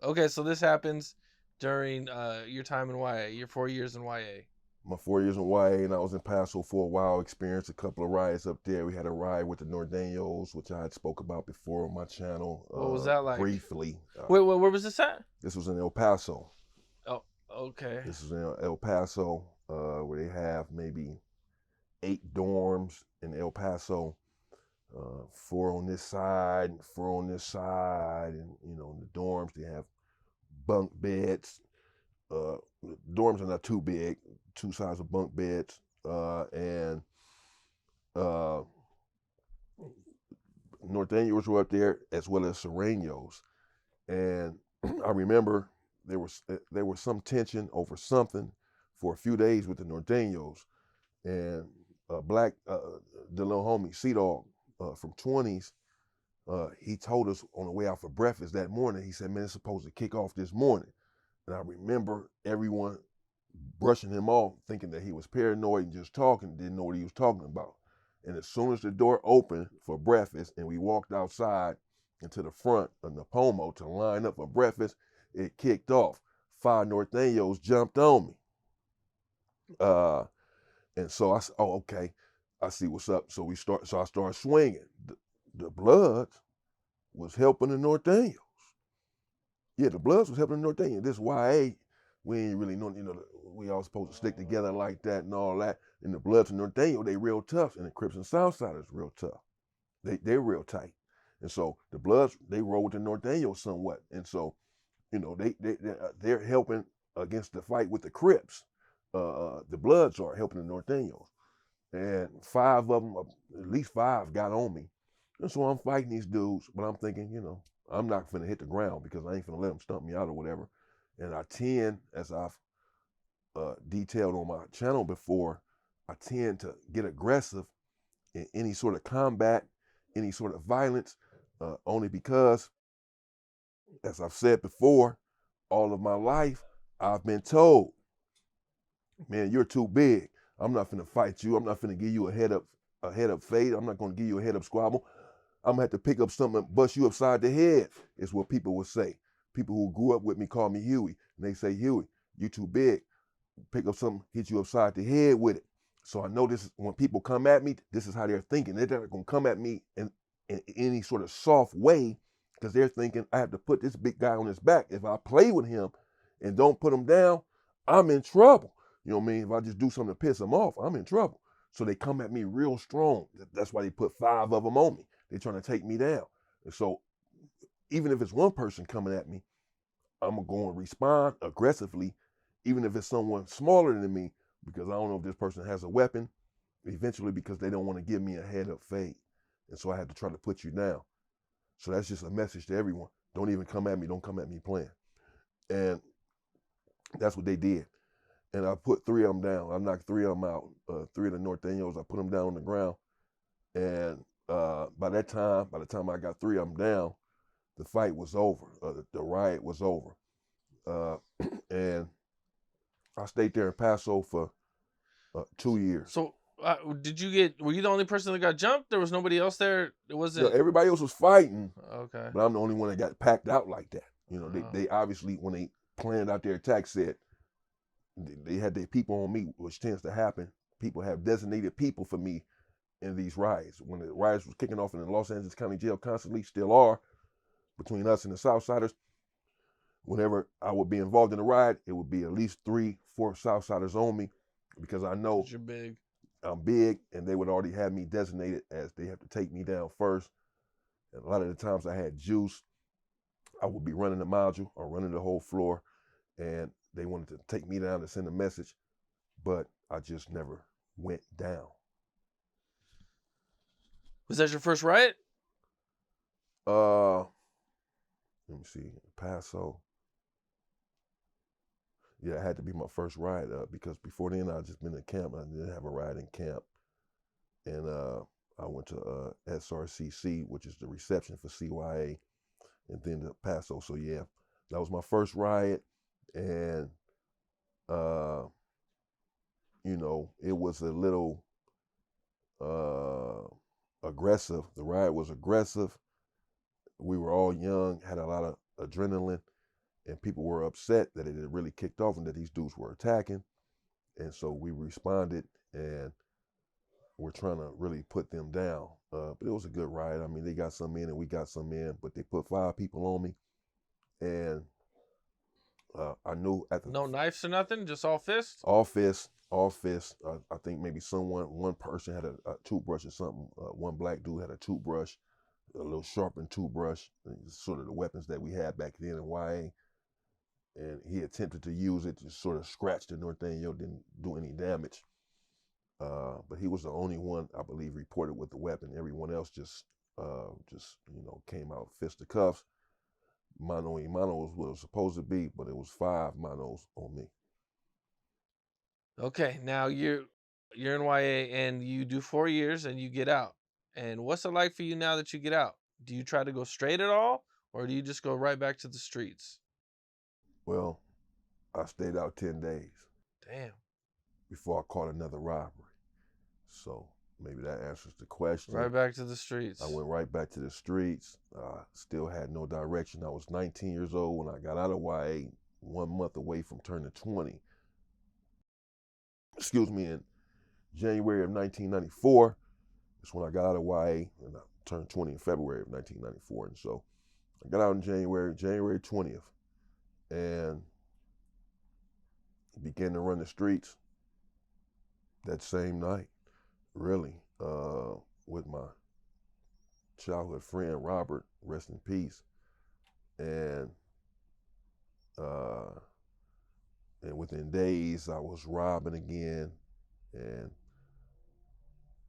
Okay, so this happens during your time in YA, your 4 years in YA. My 4 years in YA, and I was in Paso for a while. Experienced a couple of riots up there. We had a riot with the Norteños, which I had spoke about before on my channel What was that like? briefly. Wait, where was this at? This was in El Paso. Oh, okay. This is in El Paso, where they have maybe 8 dorms in El Paso. 4 on this side and 4 on this side, and in the dorms they have bunk beds. Dorms are not too big, 2 sides of bunk beds, and uh, Norteños were up there as well as Serranos. And I remember there was some tension over something for a few days with the Norteños, and Black, the little homie C-Dog from 20s, he told us on the way out for breakfast that morning. He said, "Man, it's supposed to kick off this morning." And I remember everyone brushing him off, thinking that he was paranoid and just talking, didn't know what he was talking about. And as soon as the door opened for breakfast and we walked outside into the front of Napomo to line up for breakfast, it kicked off. 5 Norteños jumped on me. And so I said, "Oh, okay, I see what's up." So I started swinging. The Bloods was helping the Norteños. Yeah, the Bloods was helping the Norteños. This YA, we ain't really know, we all supposed to stick together like that and all that. And the Bloods and Norteños, they real tough. And the Crips and Southsiders real tough. They're real tight. And so the Bloods, they roll with the Norteños somewhat. And so, they're helping against the fight with the Crips. The Bloods are helping the Norteños. And 5 of them, at least 5, got on me. And so I'm fighting these dudes, but I'm thinking, I'm not finna hit the ground because I ain't finna let them stump me out or whatever. And I tend, as I've detailed on my channel before, I tend to get aggressive in any sort of combat, any sort of violence, only because, as I've said before, all of my life, I've been told, "Man, you're too big. I'm not finna fight you. I'm not finna give you a head up fade. I'm not gonna give you a head up squabble. I'm gonna have to pick up something and bust you upside the head," is what people would say. People who grew up with me call me Huey. And they say, "Huey, you too big. Pick up something, hit you upside the head with it." So I know this, when people come at me, this is how they're thinking. They're not gonna come at me in any sort of soft way, because they're thinking I have to put this big guy on his back. If I play with him and don't put him down, I'm in trouble. You know what I mean? If I just do something to piss him off, I'm in trouble. So they come at me real strong. That's why they put 5 of them on me. They're trying to take me down. And so even if it's one person coming at me, I'm going to respond aggressively, even if it's someone smaller than me, because I don't know if this person has a weapon, eventually, because they don't want to give me a head up fade. And so I had to try to put you down. So that's just a message to everyone. Don't even come at me. Don't come at me playing. And that's what they did. And I put 3 of them down. I knocked 3 of them out. 3 of the Norteños, I put them down on the ground. And by the time I got 3 of them down, the fight was over. The riot was over. And I stayed there in Paso for 2 years. So, were you the only person that got jumped? There was nobody else there? It wasn't. Everybody else was fighting, Okay. but I'm the only one that got packed out like that. They obviously, when they planned out their attack set, they had their people on me, which tends to happen. People have designated people for me in these riots. When the riots was kicking off in the Los Angeles County Jail constantly, still are, between us and the Southsiders, whenever I would be involved in a riot, it would be at least 3, 4 Southsiders on me, because I know you're big. I'm big, and they would already have me designated as they have to take me down first. And a lot of the times I had juice, I would be running the module or running the whole floor, and they wanted to take me down to send a message, but I just never went down. Was that your first riot? Let me see, Paso. Yeah, it had to be my first riot, because before then I just been in camp. I didn't have a riot in camp, and I went to SRCC, which is the reception for CYA, and then to Paso. So yeah, that was my first riot, and it was a little aggressive. The riot was aggressive. We were all young, had a lot of adrenaline, and people were upset that it had really kicked off and that these dudes were attacking. And so we responded, and we're trying to really put them down. But it was a good riot. I mean, they got some in and we got some in, but they put 5 people on me, and I knew at the No knives or nothing, just all fists. all fists, all fists. I think maybe one person had a toothbrush or something. One black dude had a toothbrush, a little sharpened toothbrush, sort of the weapons that we had back then in YA. And he attempted to use it to sort of scratch the Norteño, didn't do any damage. But he was the only one, I believe, reported with the weapon. Everyone else just came out fisticuffs. Mano y mano was what it was supposed to be, but it was 5 manos on me. Okay, now you're in YA and you do 4 years and you get out. And what's it like for you now that you get out? Do you try to go straight at all, or do you just go right back to the streets? Well, I stayed out 10 days Damn. before I caught another robbery. So maybe that answers the question. Right back to the streets. I went right back to the streets. Still had no direction. I was 19 years old when I got out of YA, 1 month away from turning 20. Excuse me, in January of 1994 is when I got out of YA, and I turned 20 in February of 1994. And so I got out in January 20th, and began to run the streets that same night, really, with my childhood friend Robert, rest in peace, and within days I was robbing again, and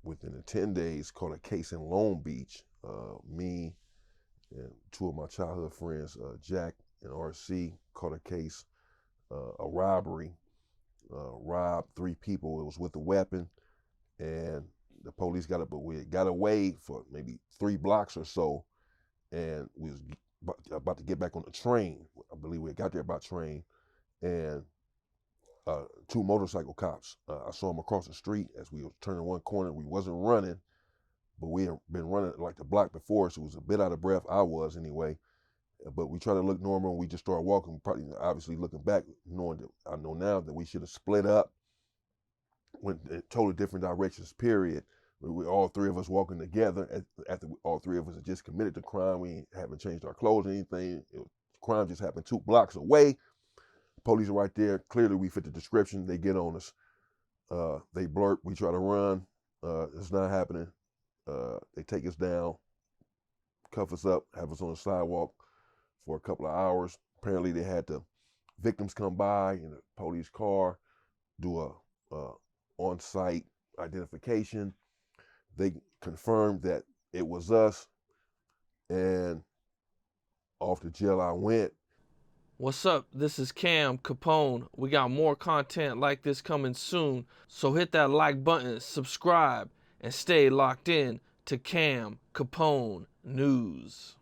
within the 10 days caught a case in Long Beach. Me and 2 of my childhood friends, Jack and RC, caught a case, a robbery, robbed 3 people. It was with a weapon, and the police got it, but we got away for maybe 3 blocks or so, and we was about to get back on the train. I believe we got there by train, and 2 motorcycle cops. I saw them across the street as we were turning one corner. We wasn't running, but we had been running like the block before, so it was a bit out of breath. I was anyway. But we tried to look normal, and we just started walking, probably obviously looking back, knowing that I know now that we should have split up, went in totally different directions, period. We all 3 of us walking together after all 3 of us had just committed the crime. We haven't changed our clothes or anything. Crime just happened 2 blocks away. Police are right there. Clearly we fit the description. They get on us. They blurt. We try to run. It's not happening. They take us down, cuff us up, have us on the sidewalk for a couple of hours. Apparently they had the victims come by in a police car, do a on-site identification. They confirmed that it was us, and off to jail I went. What's up? This is Cam Capone. We got more content like this coming soon, so hit that like button, subscribe, and stay locked in to Cam Capone News.